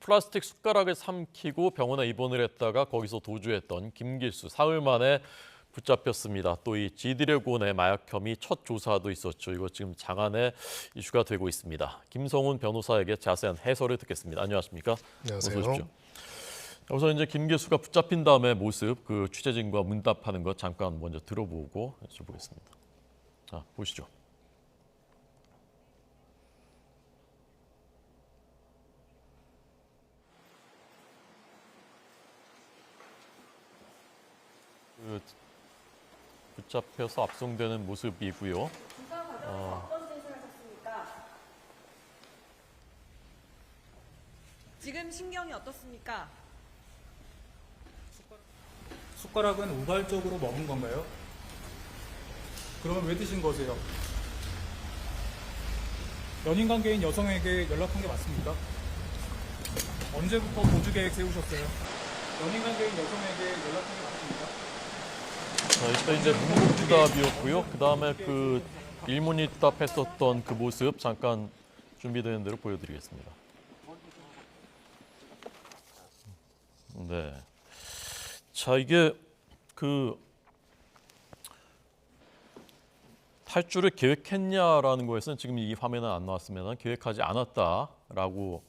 플라스틱 숟가락을 삼키고 병원에 입원을 했다가 거기서 도주했던 김길수 사흘 만에 붙잡혔습니다. 또 이 지드래곤의 마약 혐의 첫 조사도 있었죠. 이거 지금 장안에 이슈가 되고 있습니다. 김성훈 변호사에게 자세한 해설을 듣겠습니다. 안녕하십니까? 안녕하세요. 어서 오십시오. 우선 이제 김길수가 붙잡힌 다음에 모습, 그 취재진과 문답하는 것 잠깐 먼저 들어보고 여쭤보겠습니다. 자, 보시죠. 붙잡혀서 압송되는 모습이고요. 어떤 짓을 하셨습니까? 지금 신경이 어떻습니까? 숟가락은 우발적으로 먹은 건가요? 그러면 왜 드신 거세요? 연인 관계인 여성에게 연락한 게 맞습니까? 언제부터 도주 계획 세우셨어요? 연인 관계인 여성에게 연락한 게 맞습니까? 자, 일단 이제 문목주답이었고요. 그 다음에 그 일문이 답했었던 그 모습 잠깐 준비되는 대로 보여드리겠습니다. 네. 자, 이게 그 탈주를 계획했냐라는 거에서는 지금 이 화면은 안 나왔으면 계획하지 않았다라고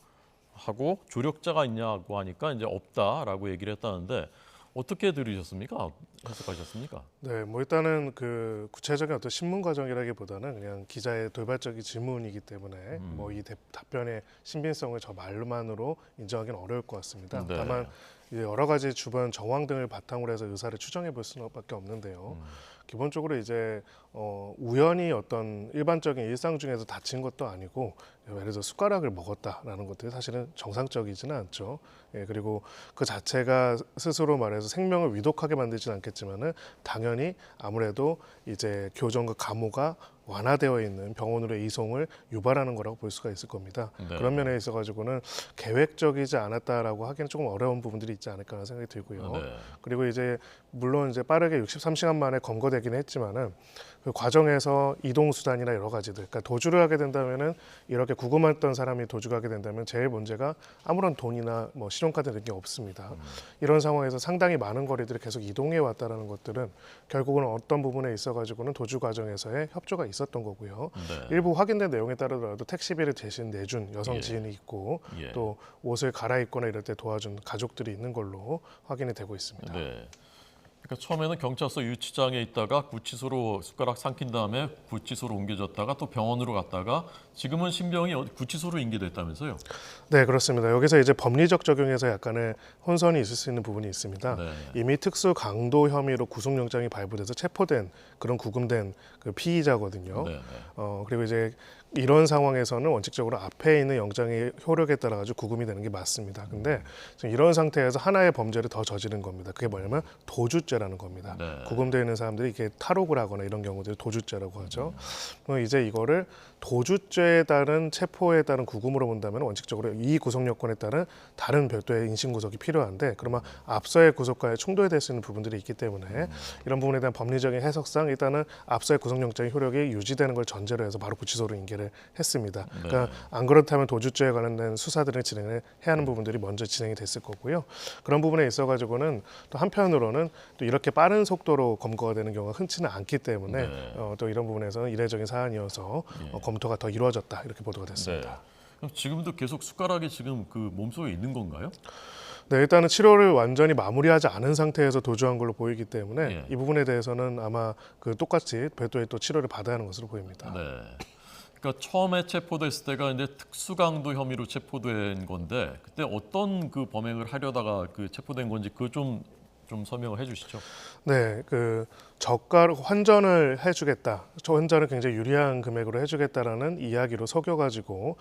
하고 조력자가 있냐고 하니까 이제 없다라고 얘기를 했다는데 어떻게 들으셨습니까? 해석하셨습니까? 네, 뭐 일단은 그 구체적인 어떤 신문 과정이라기보다는 그냥 기자의 돌발적인 질문이기 때문에 뭐 이 답변의 신빙성을 저 말로만으로 인정하기는 어려울 것 같습니다. 네. 다만 이제 여러 가지 주변 정황 등을 바탕으로 해서 의사를 추정해 볼 수밖에 없는데요. 기본적으로 이제 우연히 어떤 일반적인 일상 중에서 다친 것도 아니고 예를 들어 숟가락을 먹었다라는 것들이 사실은 정상적이지는 않죠. 예, 그리고 그 자체가 스스로 말해서 생명을 위독하게 만들지는 않겠지만은 당연히 아무래도 이제 교정과 감호가 완화되어 있는 병원으로의 이송을 유발하는 거라고 볼 수가 있을 겁니다. 네. 그런 면에 있어가지고는 계획적이지 않았다라고 하기는 조금 어려운 부분들이 있지 않을까 하는 생각이 들고요. 네. 그리고 이제 물론 이제 빠르게 63시간 만에 검거되긴 했지만은 그 과정에서 이동 수단이나 여러 가지들, 그러니까 도주를 하게 된다면은 이렇게 구금했던 사람이 도주를 하게 된다면 제일 문제가 아무런 돈이나 뭐 신용카드 이런 게 없습니다. 이런 상황에서 상당히 많은 거리들을 계속 이동해 왔다라는 것들은 결국은 어떤 부분에 있어가지고는 도주 과정에서의 협조가 있었던 거고요. 네. 일부 확인된 내용에 따르더라도 택시비를 대신 내준 여성 예. 지인이 있고 예. 또 옷을 갈아입거나 이럴 때 도와준 가족들이 있는 걸로 확인이 되고 있습니다. 네. 그러니까 처음에는 경찰서 유치장에 있다가 구치소로 숟가락 삼킨 다음에 구치소로 옮겨졌다가 또 병원으로 갔다가 지금은 신병이 구치소로 인계됐다면서요? 네, 그렇습니다. 여기서 이제 법리적 적용에서 약간의 혼선이 있을 수 있는 부분이 있습니다. 네. 이미 특수 강도 혐의로 구속영장이 발부돼서 체포된 그런 구금된 그 피의자거든요. 네. 그리고 이제 이런 상황에서는 원칙적으로 앞에 있는 영장의 효력에 따라 가지고 구금이 되는 게 맞습니다. 근데 지금 이런 상태에서 하나의 범죄를 더 저지른 겁니다. 그게 뭐냐면 도주죄라는 겁니다. 네. 구금되어 있는 사람들이 이게 탈옥을 하거나 이런 경우들을 도주죄라고 하죠. 그럼 이제 이거를 도주죄에 따른 체포에 따른 구금으로 본다면 원칙적으로 이 구속 요건에 따른 다른 별도의 인신 구속이 필요한데 그러면 앞서의 구속과의 충돌될 수 있는 부분들이 있기 때문에 이런 부분에 대한 법리적인 해석상 일단은 앞서의 구속영장의 효력이 유지되는 걸 전제로 해서 바로 구치소로 인계를 했습니다. 그러니까 안 그렇다면 도주죄에 관련된 수사들을 진행을 해야 하는 부분들이 먼저 진행이 됐을 거고요. 그런 부분에 있어가지고는 또 한편으로는 또 이렇게 빠른 속도로 검거가 되는 경우가 흔치는 않기 때문에 또 이런 부분에서는 이례적인 사안이어서 검토가 더 이루어졌다 이렇게 보도가 됐습니다. 네. 그럼 지금도 계속 숟가락이 지금 그 몸속에 있는 건가요? 네, 일단은 치료를 완전히 마무리하지 않은 상태에서 도주한 걸로 보이기 때문에 예. 이 부분에 대해서는 아마 그 똑같이 별도의 또 치료를 받아야 하는 것으로 보입니다. 네. 그러니까 처음에 체포됐을 때가 이제 특수강도 혐의로 체포된 건데 그때 어떤 그 범행을 하려다가 그 체포된 건지 그 좀 설명을 해주시죠. 네, 그 저가로 환전을 해주겠다. 저 환전을 굉장히 유리한 금액으로 해주겠다라는 이야기로 속여가지고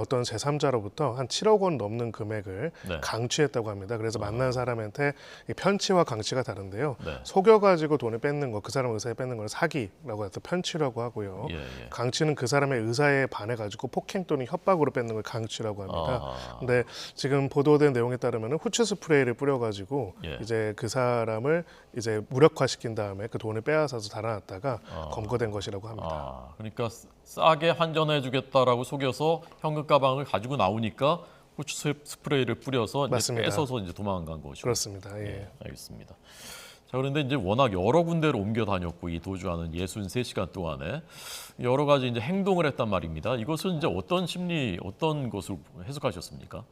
어떤 제3자로부터 한 7억 원 넘는 금액을 네. 강취했다고 합니다. 그래서 만난 사람한테 이 편취와 강취가 다른데요. 네. 속여가지고 돈을 뺏는 거, 그 사람 의사에 뺏는 걸 사기라고 해서 편취라고 하고요. 예. 강취는 그 사람의 의사에 반해가지고 폭행 또는 협박으로 뺏는 걸 강취라고 합니다. 근데 지금 보도된 내용에 따르면 후추 스프레이를 뿌려가지고 예. 이제 그 사람을 이제 무력화시킨 다음에 그 돈을 빼앗아서 달아났다가 검거된 것이라고 합니다. 그러니까 싸게 환전해주겠다라고 속여서 현금 가방을 가지고 나오니까 후추 스프레이를 뿌려서 이제 맞습니다. 뺏어서 이제 도망간 것이고. 그렇습니다. 예. 예, 알겠습니다. 자, 그런데 이제 워낙 여러 군데를 옮겨 다녔고 이 도주하는 63시간 동안에 여러 가지 이제 행동을 했단 말입니다. 이것은 이제 어떤 심리, 어떤 것을 해석하셨습니까?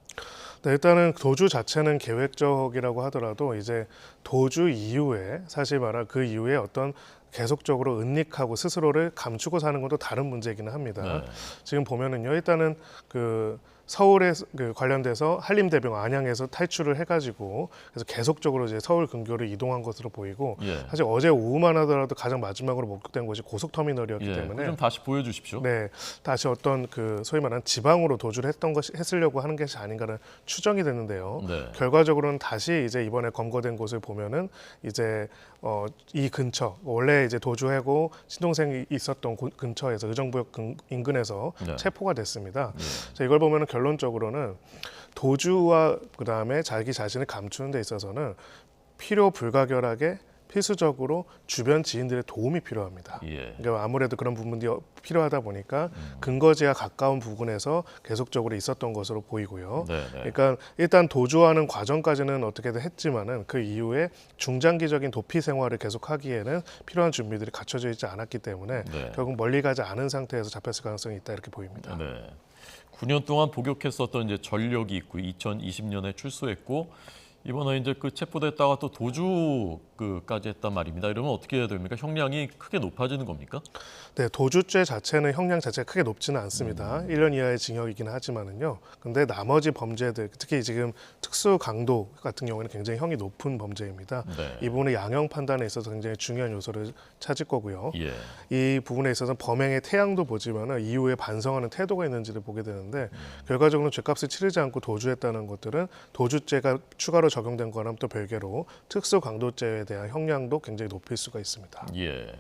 네, 일단은 도주 자체는 계획적이라고 하더라도 이제 도주 이후에 사실 말하 그 이후에 어떤 계속적으로 은닉하고 스스로를 감추고 사는 것도 다른 문제이기는 합니다. 네. 지금 보면은요, 일단은 그 서울에 그 관련돼서 한림대병 안양에서 탈출을 해가지고 그래서 계속적으로 이제 서울 근교를 이동한 것으로 보이고 예. 사실 어제 오후만 하더라도 가장 마지막으로 목격된 곳이 고속터미널이었기 예, 때문에 좀 다시 보여주십시오. 네, 다시 어떤 그 소위 말하는 지방으로 도주를 했으려고 하는 것이 아닌가는 추정이 되는데요. 네. 결과적으로는 다시 이제 이번에 검거된 곳을 보면은 이제 이 근처 원래 이제 도주하고 신동생이 있었던 근처에서 의정부역 인근에서 네. 체포가 됐습니다. 예. 자, 이걸 보면은 결론적으로는 도주와 그 다음에 자기 자신을 감추는 데 있어서는 필요 불가결하게 필수적으로 주변 지인들의 도움이 필요합니다. 예. 그러니까 아무래도 그런 부분이 필요하다 보니까 근거지와 가까운 부근에서 계속적으로 있었던 것으로 보이고요. 네, 네. 그러니까 일단 도주하는 과정까지는 어떻게든 했지만은 그 이후에 중장기적인 도피 생활을 계속하기에는 필요한 준비들이 갖춰져 있지 않았기 때문에 네. 결국 멀리 가지 않은 상태에서 잡혔을 가능성이 있다 이렇게 보입니다. 네. 9년 동안 복역했었던 이제 전력이 있고 2020년에 출소했고 이번에 이제 그 체포됐다가 또 도주까지 했단 말입니다. 이러면 어떻게 해야 됩니까? 형량이 크게 높아지는 겁니까? 네, 도주죄 자체는 형량 자체가 크게 높지는 않습니다. 1년 이하의 징역이긴 하지만은요. 근데 나머지 범죄들, 특히 지금 특수 강도 같은 경우에는 굉장히 형이 높은 범죄입니다. 네. 이 부분의 양형 판단에 있어서 굉장히 중요한 요소를 차질 거고요. 예. 이 부분에 있어서 범행의 태양도 보지만은 이후에 반성하는 태도가 있는지를 보게 되는데 결과적으로 죄값을 치르지 않고 도주했다는 것들은 도주죄가 추가로 적용된 거랑 또 별개로 특수 강도죄에 대한 형량도 굉장히 높일 수가 있습니다. 예.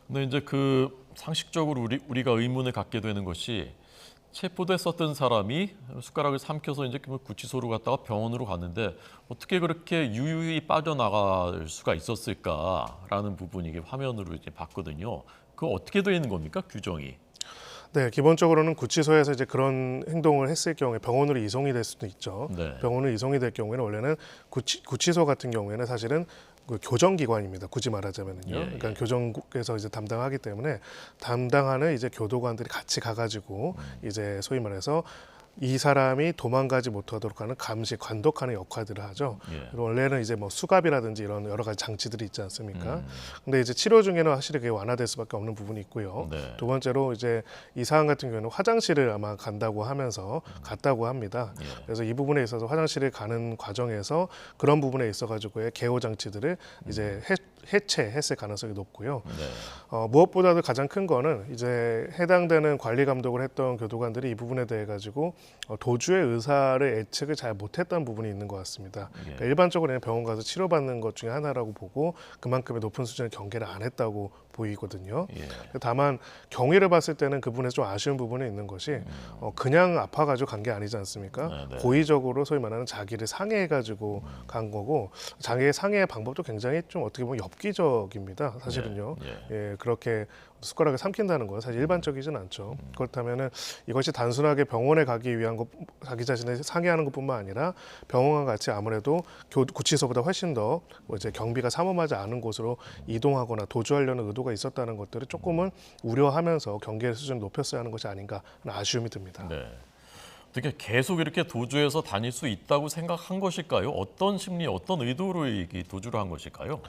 근데 이제 그 상식적으로 우리가 의문을 갖게 되는 것이 체포됐었던 사람이 숟가락을 삼켜서 이제 구치소로 갔다가 병원으로 갔는데 어떻게 그렇게 유유히 빠져나갈 수가 있었을까라는 부분이 이게 화면으로 이제 봤거든요. 그거 어떻게 되는 겁니까? 규정이? 네, 기본적으로는 구치소에서 이제 그런 행동을 했을 경우에 병원으로 이송이 될 수도 있죠. 네. 병원으로 이송이 될 경우에는 원래는 구치소 같은 경우에는 사실은 그 교정기관입니다. 굳이 말하자면은요. 예, 그러니까 예. 교정국에서 이제 담당하기 때문에 담당하는 이제 교도관들이 같이 가가지고 이제 소위 말해서 이 사람이 도망가지 못하도록 하는 감시, 관독하는 역할들을 하죠. 예. 그리고 원래는 이제 뭐 수갑이라든지 이런 여러 가지 장치들이 있지 않습니까? 근데 이제 치료 중에는 확실히 그게 완화될 수밖에 없는 부분이 있고요. 네. 두 번째로 이제 이 사안 같은 경우에는 화장실을 아마 간다고 하면서 갔다고 합니다. 예. 그래서 이 부분에 있어서 화장실을 가는 과정에서 그런 부분에 있어가지고의 개호 장치들을 이제 해체했을 가능성이 높고요. 네. 무엇보다도 가장 큰 거는 이제 해당되는 관리 감독을 했던 교도관들이 이 부분에 대해 가지고 도주의 의사를 예측을 잘 못했던 부분이 있는 것 같습니다. 예. 그러니까 일반적으로 그냥 병원 가서 치료받는 것 중에 하나라고 보고 그만큼의 높은 수준의 경계를 안 했다고 보이거든요. 예. 다만 경위를 봤을 때는 그분에서 좀 아쉬운 부분이 있는 것이 그냥 아파가지고 간 게 아니지 않습니까? 네, 네. 고의적으로 소위 말하는 자기를 상해가지고 간 거고 자기의 상해의 방법도 굉장히 좀 어떻게 보면 엽기적입니다. 사실은요. 예, 그렇게 숟가락을 삼킨다는 건 사실 일반적이진 않죠. 그렇다면은 이것이 단순하게 병원에 가기 위한 것, 자기 자신을 상해하는 것뿐만 아니라 병원과 같이 아무래도 구치소보다 훨씬 더 이제 경비가 삼엄하지 않은 곳으로 이동하거나 도주하려는 의도가 있었다는 것들을 조금은 우려하면서 경계 수준을 높였어야 하는 것이 아닌가 하는 아쉬움이 듭니다. 네. 어떻게 계속 이렇게 도주해서 다닐 수 있다고 생각한 것일까요? 어떤 심리, 어떤 의도로 이 도주를 한 것일까요?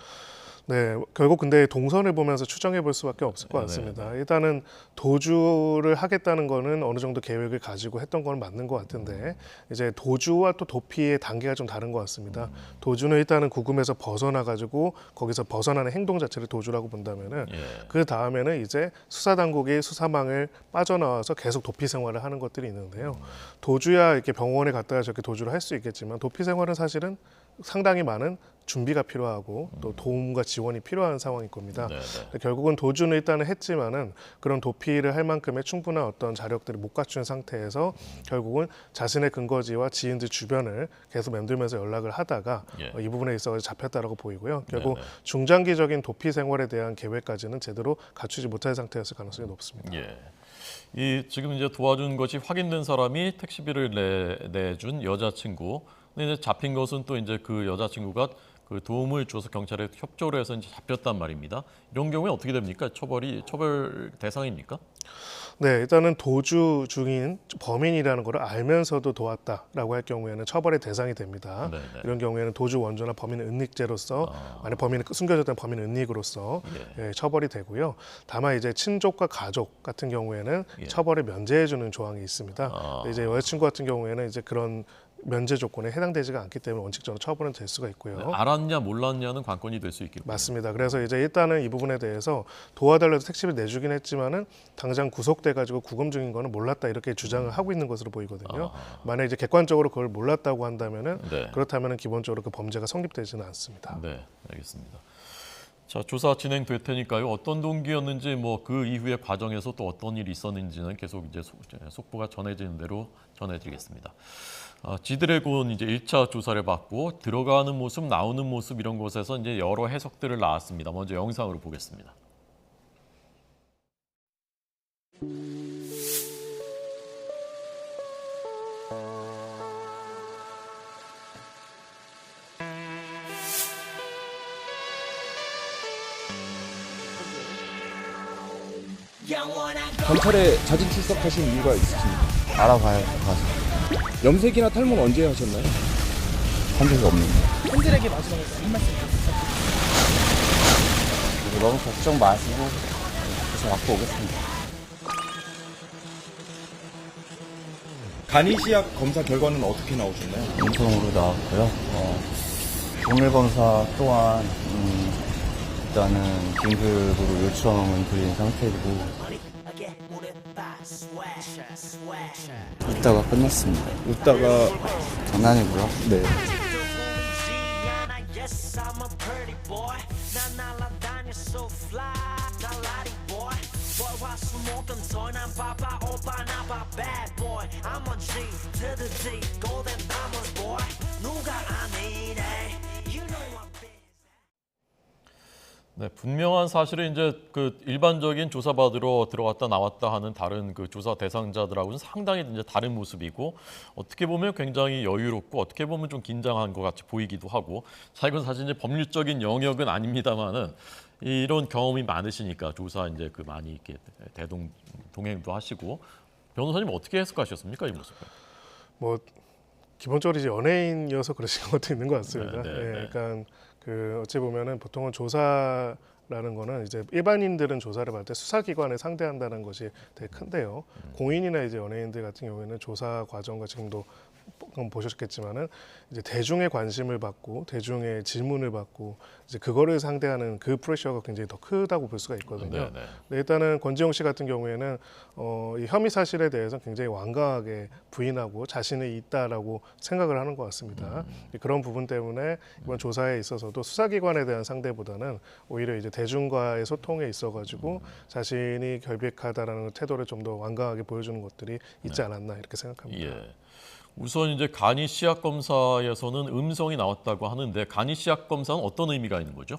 네, 결국 근데 동선을 보면서 추정해 볼 수밖에 없을 것 같습니다. 일단은 도주를 하겠다는 거는 어느 정도 계획을 가지고 했던 건 맞는 것 같은데 이제 도주와 또 도피의 단계가 좀 다른 것 같습니다. 도주는 일단은 구금에서 벗어나 가지고 거기서 벗어나는 행동 자체를 도주라고 본다면은 예. 그 다음에는 이제 수사 당국이 수사망을 빠져나와서 계속 도피 생활을 하는 것들이 있는데요. 도주야 이렇게 병원에 갔다가 저렇게 도주를 할 수 있겠지만 도피 생활은 사실은 상당히 많은 준비가 필요하고 또 도움과 지원이 필요한 상황일 겁니다. 네, 네. 결국은 도주는 일단은 했지만은 그런 도피를 할 만큼의 충분한 어떤 자력들을 못 갖춘 상태에서 결국은 자신의 근거지와 지인들 주변을 계속 맴돌면서 연락을 하다가 예. 이 부분에 있어서 잡혔다라고 보이고요. 결국 네, 네. 중장기적인 도피 생활에 대한 계획까지는 제대로 갖추지 못할 상태였을 가능성이 높습니다. 예. 이 지금 이제 도와준 것이 확인된 사람이 택시비를 내준 여자친구. 근데 이제 잡힌 것은 또 이제 그 여자친구가 그 도움을 줘서 경찰에 협조를 해서 이제 잡혔단 말입니다. 이런 경우에 어떻게 됩니까? 처벌 대상입니까? 네, 일단은 도주 중인 범인이라는 걸 알면서도 도왔다라고 할 경우에는 처벌의 대상이 됩니다. 네네. 이런 경우에는 도주 원조나 범인 은닉죄로서 만약 범인이 숨겨졌다는 범인 은닉으로서 예, 처벌이 되고요. 다만 이제 친족과 가족 같은 경우에는 처벌을 면제해주는 조항이 있습니다. 근데 이제 여자친구 같은 경우에는 이제 그런 면제 조건에 해당되지가 않기 때문에 원칙적으로 처벌은 될 수가 있고요. 알았냐 몰랐냐는 관건이 될 수 있겠군요. 맞습니다. 그래서 이제 일단은 이 부분에 대해서 도와달라서 택시비를 내주긴 했지만은 당장 구속돼가지고 구금 중인 거는 몰랐다 이렇게 주장을 하고 있는 것으로 보이거든요. 만약 이제 객관적으로 그걸 몰랐다고 한다면은 네. 그렇다면은 기본적으로 그 범죄가 성립되지는 않습니다. 네, 알겠습니다. 자, 조사 진행될 테니까요. 어떤 동기였는지 뭐 그 이후의 과정에서 또 어떤 일이 있었는지는 계속 이제 속보가 전해지는 대로 전해드리겠습니다. 지드래곤 이제 1차 조사를 받고 들어가는 모습, 나오는 모습 이런 곳에서 이제 여러 해석들을 나왔습니다. 먼저 영상으로 보겠습니다. 검찰에 자진 출석하신 이유가 있으십니까? 알아봐요. 가서 염색이나 탈모는 언제 하셨나요? 한 적이 없는데. 팬들에게 마지막으로 한 말씀 부탁드립니다. 그리고 너무 걱정 마시고 계속 갖고 오겠습니다. 간이시약 검사 결과는 어떻게 나오셨나요? 음성으로 나왔고요. 동일 검사 또한 일단은 긴급으로 요청은 드린 상태이고 웃다가 끝났습니다. 웃다가 장난이고요. 네. 네, 분명한 사실은 이제 그 일반적인 조사받으러 들어왔다 나왔다 하는 다른 그 조사 대상자들하고는 상당히 이제 다른 모습이고 어떻게 보면 굉장히 여유롭고 어떻게 보면 좀 긴장한 것 같이 보이기도 하고 자 이건 사실 이제 법률적인 영역은 아닙니다만은 이런 경험이 많으시니까 조사 이제 그 많이 이렇게 동행도 하시고 변호사님 어떻게 해석하셨습니까 이 모습을? 뭐 기본적으로 이제 연예인이어서 그러신 것도 있는 것 같습니다. 네, 네, 예, 네. 그러니까 그 어찌 보면은 보통은 조사라는 거는 이제 일반인들은 조사를 받을 때 수사기관을 상대한다는 것이 되게 큰데요. 공인이나 이제 연예인들 같은 경우에는 조사 과정과 지금도 보셨겠지만은 이제 대중의 관심을 받고 대중의 질문을 받고 이제 그거를 상대하는 그 프레셔가 굉장히 더 크다고 볼 수가 있거든요. 네, 네. 근데 일단은 권지용 씨 같은 경우에는 이 혐의 사실에 대해서 굉장히 완강하게 부인하고 자신이 있다라고 생각을 하는 것 같습니다. 그런 부분 때문에 이번 조사에 있어서도 수사기관에 대한 상대보다는 오히려 이제 대중과의 소통에 있어가지고 자신이 결백하다라는 태도를 좀 더 완강하게 보여주는 것들이 있지 않았나 이렇게 생각합니다. 예. 우선 이제 간이 시약 검사에서는 음성이 나왔다고 하는데 간이 시약 검사는 어떤 의미가 있는 거죠?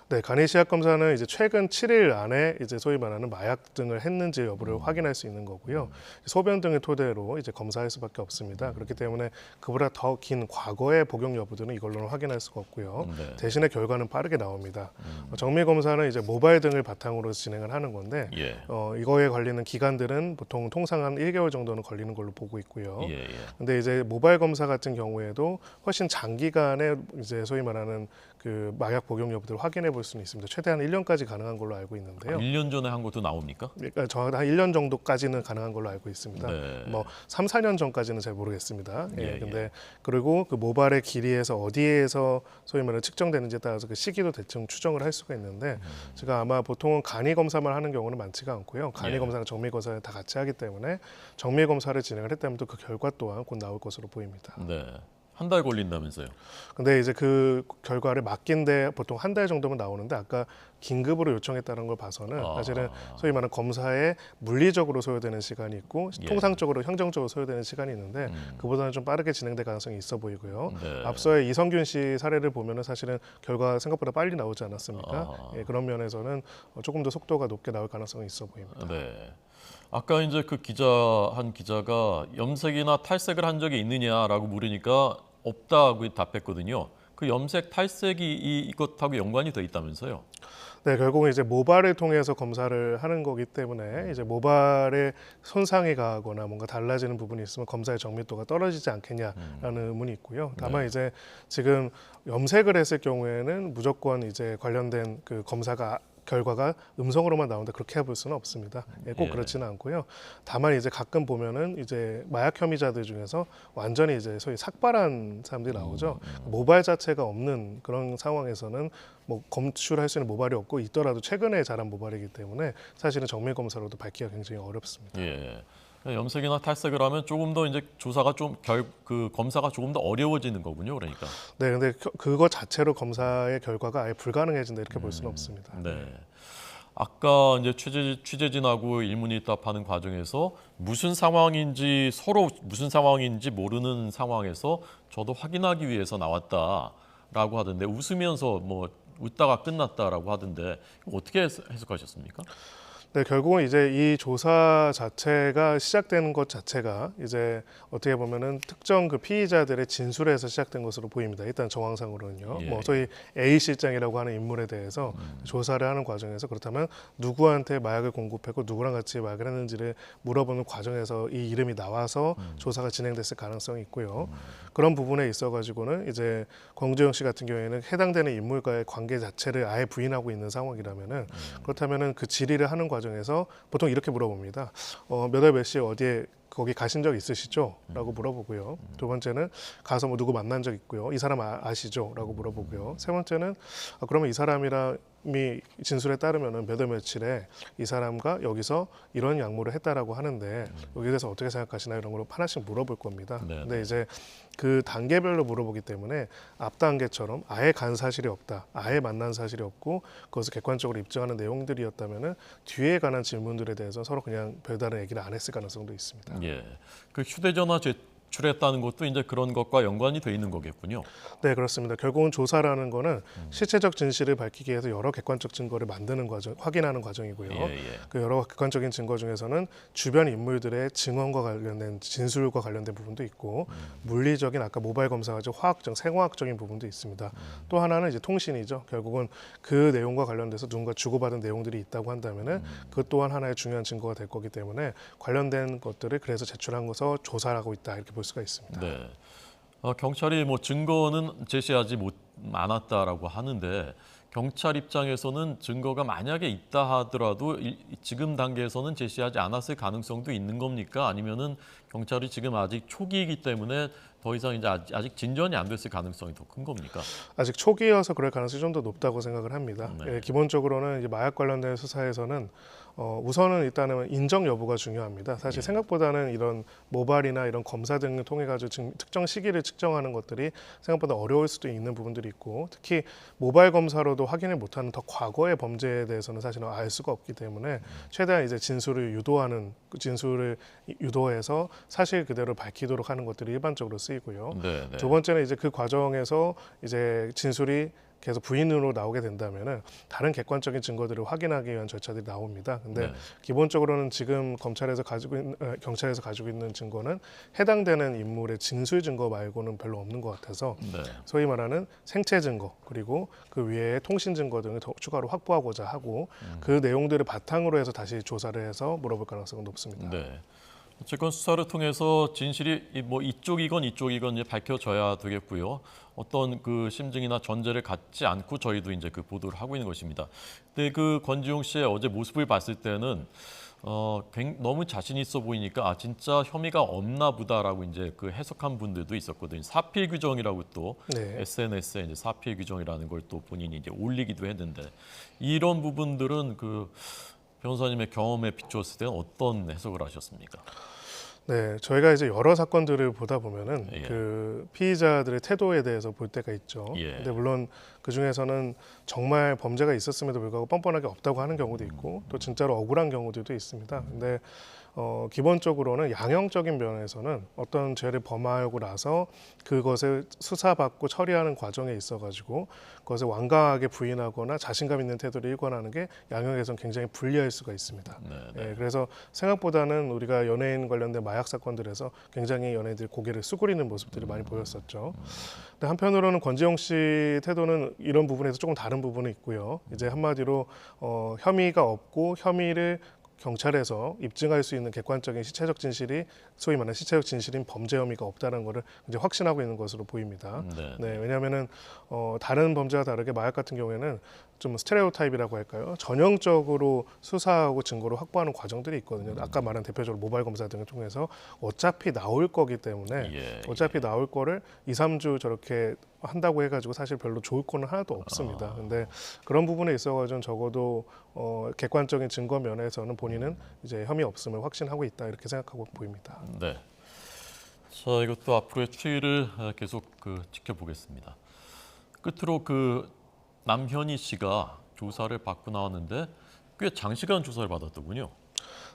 네, 간이 시약 검사는 이제 최근 7일 안에 이제 소위 말하는 마약 등을 했는지 여부를 확인할 수 있는 거고요. 소변 등을 토대로 이제 검사할 수밖에 없습니다. 그렇기 때문에 그보다 더 긴 과거의 복용 여부들은 이걸로는 확인할 수가 없고요. 네. 대신에 결과는 빠르게 나옵니다. 정밀 검사는 이제 모바일 등을 바탕으로 진행을 하는 건데 예. 이거에 걸리는 기간들은 보통 통상 한 1개월 정도는 걸리는 걸로 보고 있고요. 예, 예. 근데 이제 모바일 검사 같은 경우에도 훨씬 장기간에 이제 소위 말하는 그 마약 복용 여부들을 확인해 볼 수는 있습니다. 최대한 1년까지 가능한 걸로 알고 있는데요. 1년 전에 한 것도 나옵니까? 그러니까 정확히 한 1년 정도까지는 가능한 걸로 알고 있습니다. 네. 뭐 3, 4년 전까지는 잘 모르겠습니다. 예, 예, 근데 그리고 그 모발의 길이에서 어디에서 소위 말하는 측정되는지에 따라서 그 시기도 대충 추정을 할 수가 있는데 제가 아마 보통은 간이 검사만 하는 경우는 많지가 않고요. 간이 예. 검사랑 정밀 검사를 다 같이 하기 때문에 정밀 검사를 진행을 했다면 또 그 결과 또한 곧 나올 것으로 보입니다. 네. 한 달 걸린다면서요? 근데 이제 그 결과를 맡긴데 보통 한 달 정도면 나오는데 아까 긴급으로 요청했다는 걸 봐서는 사실은 소위 말하는 검사에 물리적으로 소요되는 시간이 있고 예. 통상적으로 행정적으로 소요되는 시간이 있는데 그보다는 좀 빠르게 진행될 가능성이 있어 보이고요. 네. 앞서의 이성균 씨 사례를 보면은 사실은 결과가 생각보다 빨리 나오지 않았습니까? 예, 그런 면에서는 조금 더 속도가 높게 나올 가능성이 있어 보입니다. 네. 아까 이제 그 한 기자가 염색이나 탈색을 한 적이 있느냐라고 물으니까 없다고 답했거든요. 그 염색 탈색이 이것하고 연관이 돼 있다면서요? 네, 결국은 이제 모발을 통해서 검사를 하는 거기 때문에 이제 모발에 손상이 가거나 뭔가 달라지는 부분이 있으면 검사의 정밀도가 떨어지지 않겠냐라는 의문이 있고요. 다만 네. 이제 지금 염색을 했을 경우에는 무조건 이제 관련된 그 검사가 결과가 음성으로만 나온다 그렇게 해볼 수는 없습니다. 예, 꼭 예. 그렇지는 않고요. 다만 이제 가끔 보면은 이제 마약 혐의자들 중에서 완전히 이제 소위 삭발한 사람들이 나오죠. 모발 자체가 없는 그런 상황에서는 뭐 검출할 수 있는 모발이 없고 있더라도 최근에 자란 모발이기 때문에 사실은 정밀 검사로도 밝기가 굉장히 어렵습니다. 예. 염색이나 탈색을 하면 조금 더 이제 조사가 그 검사가 조금 더 어려워지는 거군요. 그러니까. 네, 근데 그거 자체로 검사의 결과가 아예 불가능해진다 이렇게 볼 수는 없습니다. 네. 아까 이제 취재진하고 일문일답하는 과정에서 서로 무슨 상황인지 모르는 상황에서 저도 확인하기 위해서 나왔다라고 하던데 웃으면서 뭐 웃다가 끝났다라고 하던데 어떻게 해석하셨습니까? 네, 결국은 이제 이 조사 자체가 시작되는 것 자체가 이제 어떻게 보면은 특정 그 피의자들의 진술에서 시작된 것으로 보입니다. 일단 정황상으로는요. 예. 뭐 소위 A 실장이라고 하는 인물에 대해서 조사를 하는 과정에서 그렇다면 누구한테 마약을 공급했고 누구랑 같이 마약을 했는지를 물어보는 과정에서 이 이름이 나와서 조사가 진행됐을 가능성이 있고요. 그런 부분에 있어가지고는 이제 권지용 씨 같은 경우에는 해당되는 인물과의 관계 자체를 아예 부인하고 있는 상황이라면은 그렇다면은 그 질의를 하는 과정에서 보통 이렇게 물어봅니다. 몇 월 몇 시에 어디에 거기 가신 적 있으시죠? 라고 물어보고요. 두 번째는 가서 뭐 누구 만난 적 있고요. 이 사람 아시죠? 라고 물어보고요. 세 번째는 그러면 이 사람이 진술에 따르면은 몇 월 며칠에 이 사람과 여기서 이런 약물을 했다라고 하는데 여기에 대해서 어떻게 생각하시나요? 이런 걸로 하나씩 물어볼 겁니다. 네, 근데 이제 그 단계별로 물어보기 때문에 앞 단계처럼 아예 간 사실이 없다, 아예 만난 사실이 없고 그것을 객관적으로 입증하는 내용들이었다면은 뒤에 관한 질문들에 대해서 서로 그냥 별다른 얘기를 안 했을 가능성도 있습니다. 예. 그 휴대전화 제출했다는 것도 이제 그런 것과 연관이 돼 있는 거겠군요. 네, 그렇습니다. 결국은 조사라는 거는 실체적 진실을 밝히기 위해서 여러 객관적 증거를 만드는 과정, 확인하는 과정이고요. 예. 그 여러 객관적인 증거 중에서는 주변 인물들의 증언과 관련된 진술과 관련된 부분도 있고 물리적인 아까 모발 검사가 화학적, 생화학적인 부분도 있습니다. 또 하나는 이제 통신이죠. 결국은 그 내용과 관련돼서 누군가 주고받은 내용들이 있다고 한다면은 그 또한 하나의 중요한 증거가 될 거기 때문에 관련된 것들을 그래서 제출한 것을 조사하고 있다 이렇게 볼 수가 있습니다. 네. 경찰이 뭐 증거는 제시하지 않았다라고 하는데 경찰 입장에서는 증거가 만약에 있다 하더라도 지금 단계에서는 제시하지 않았을 가능성도 있는 겁니까? 아니면은 경찰이 지금 아직 초기이기 때문에 더 이상 이제 아직 진전이 안 됐을 가능성이 더 큰 겁니까? 아직 초기여서 그럴 가능성이 좀 더 높다고 생각을 합니다. 네. 예, 기본적으로는 이제 마약 관련된 수사에서는 우선은 일단은 인정 여부가 중요합니다. 사실 생각보다는 이런 모발이나 이런 검사 등을 통해 가지고 특정 시기를 측정하는 것들이 생각보다 어려울 수도 있는 부분들이 있고 특히 모발 검사로도 확인을 못하는 더 과거의 범죄에 대해서는 사실은 알 수가 없기 때문에 최대한 이제 진술을 유도해서 사실 그대로 밝히도록 하는 것들이 일반적으로 쓰이고요. 네. 두 번째는 이제 그 과정에서 이제 진술이 계속 부인으로 나오게 된다면은 다른 객관적인 증거들을 확인하기 위한 절차들이 나옵니다. 근데 네. 기본적으로는 지금 경찰에서 가지고 있는 증거는 해당되는 인물의 진술 증거 말고는 별로 없는 것 같아서 네. 소위 말하는 생체 증거 그리고 그 위에 통신 증거 등을 더 추가로 확보하고자 하고 그 내용들을 바탕으로 해서 다시 조사를 해서 물어볼 가능성은 높습니다. 네. 어쨌건 수사를 통해서 진실이 뭐 이쪽이건 이제 밝혀져야 되겠고요. 어떤 그 심증이나 전제를 갖지 않고 저희도 이제 그 보도를 하고 있는 것입니다. 근데 그 권지용 씨의 어제 모습을 봤을 때는 너무 자신 있어 보이니까 진짜 혐의가 없나 보다라고 이제 그 해석한 분들도 있었거든요. 사필 규정이라고 또 네. SNS에 이제 사필 규정이라는 걸 또 본인이 이제 올리기도 했는데 이런 부분들은 그 변호사님의 경험에 비추었을 때는 어떤 해석을 하셨습니까? 네, 저희가 이제 여러 사건들을 보다 보면은 예. 그 피의자들의 태도에 대해서 볼 때가 있죠. 예. 근데 물론 그 중에서는 정말 범죄가 있었음에도 불구하고 뻔뻔하게 없다고 하는 경우도 있고 또 진짜로 억울한 경우들도 있습니다. 근데 기본적으로는 양형적인 면에서는 어떤 죄를 범하고 나서 그것을 수사받고 처리하는 과정에 있어가지고 그것을 완강하게 부인하거나 자신감 있는 태도를 일관하는 게 양형에서는 굉장히 불리할 수가 있습니다. 예, 그래서 생각보다는 우리가 연예인 관련된 마약 사건들에서 굉장히 연예인들이 고개를 수그리는 모습들이 많이 보였었죠. 근데 한편으로는 권지용 씨 태도는 이런 부분에서 조금 다른 부분이 있고요. 이제 한마디로 혐의가 없고 혐의를 경찰에서 입증할 수 있는 객관적인 시체적 진실이 소위 말하는 시체적 진실인 범죄 혐의가 없다는 것을 이제 확신하고 있는 것으로 보입니다. 네, 왜냐하면은 다른 범죄와 다르게 마약 같은 경우에는 좀 스테레오타입이라고 할까요? 전형적으로 수사하고 증거를 확보하는 과정들이 있거든요. 아까 말한 대표적으로 모바일 검사 등을 통해서 어차피 나올 거기 때문에 어차피 나올 거를 2, 3주 저렇게 한다고 해가지고 사실 별로 좋을 거는 하나도 없습니다. 근데 그런 부분에 있어가지고 적어도 객관적인 증거 면에서는 본인은 이제 혐의 없음을 확신하고 있다 이렇게 생각하고 보입니다. 네. 자, 이것도 앞으로의 추이를 계속 지켜보겠습니다. 끝으로 남현희 씨가 조사를 받고 나왔는데 꽤 장시간 조사를 받았더군요.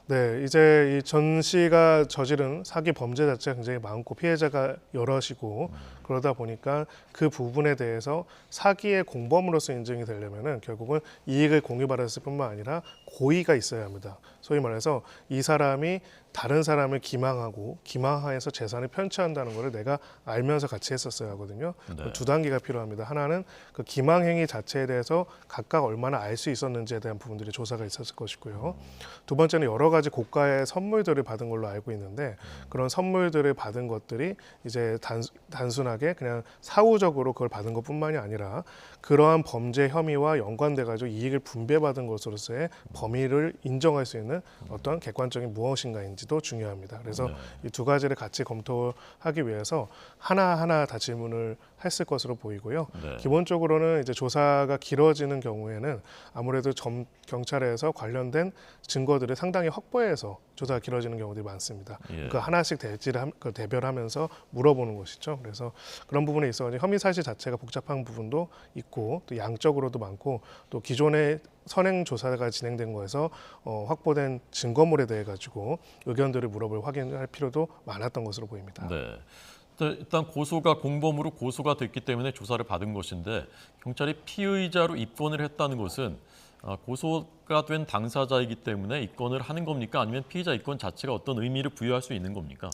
네, 이제 이 전 씨가 저지른 사기 범죄 자체가 굉장히 많고 피해자가 여럿이고 그러다 보니까 그 부분에 대해서 사기의 공범으로서 인정이 되려면은 결국은 이익을 공유받았을 뿐만 아니라 고의가 있어야 합니다. 소위 말해서 이 사람이 다른 사람을 기망하고 기망하여서 재산을 편취한다는 것을 내가 알면서 같이 했었어야 하거든요. 네. 두 단계가 필요합니다. 하나는 그 기망 행위 자체에 대해서 각각 얼마나 알 수 있었는지에 대한 부분들이 조사가 있었을 것이고요. 두 번째는 여러 가지 고가의 선물들을 받은 걸로 알고 있는데 그런 선물들을 받은 것들이 이제 단순하게 그냥 사후적으로 그걸 받은 것뿐만이 아니라 그러한 범죄 혐의와 연관돼 가지고 이익을 분배받은 것으로서의 범위를 인정할 수 있는 어떤 객관적인 무엇인가인지도 중요합니다. 그래서 이 두 가지를 같이 검토하기 위해서 하나하나 다 질문을 했을 것으로 보이고요. 기본적으로는 이제 조사가 길어지는 경우에는 아무래도 경찰에서 관련된 증거들을 상당히 확보해서 조사가 길어지는 경우들이 많습니다. 그 하나씩 대별하면서 물어보는 것이죠. 그래서 그런 부분에 있어서 혐의 사실 자체가 복잡한 부분도 있고 또 양적으로도 많고 또 기존의 선행 조사가 진행된 거에서 확보된 증거물에 대해 가지고 의견들을 물어볼 확인할 필요도 많았던 것으로 보입니다. 네. 일단 고소가 공범으로 고소가 됐기 때문에 조사를 받은 것인데 경찰이 피의자로 입건을 했다는 것은 고소가 된 당사자이기 때문에 입건을 하는 겁니까? 아니면 피의자 입건 자체가 어떤 의미를 부여할 수 있는 겁니까?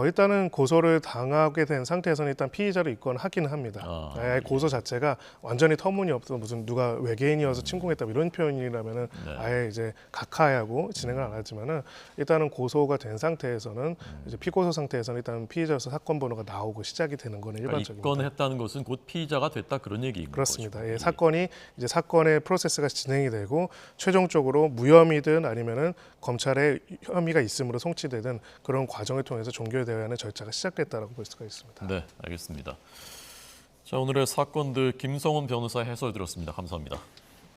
일단은 고소를 당하게 된 상태에서는 일단 피의자로 입건하기는 합니다. 고소 자체가 완전히 터무니없어 무슨 누가 외계인이어서 침공했다 이런 표현이라면은 아예 이제 각하하고 진행을 안 하지만은 일단은 고소가 된 상태에서는 이제 피고소 상태에서는 일단 피의자로서 사건 번호가 나오고 시작이 되는 거는 일반적입니다. 입건을 했다는 것은 곧 피의자가 됐다 그런 얘기인 그렇습니다. 거죠. 사건이 이제 사건의 프로세스가 진행이 되고 최종적으로 무혐의든 아니면은 검찰에 혐의가 있음으로 송치되든 그런 과정을 통해서 종결되어야 하는 절차가 시작됐다라고 볼 수가 있습니다. 네, 알겠습니다. 자, 오늘의 사건들 김성훈 변호사 해설 들었습니다. 감사합니다.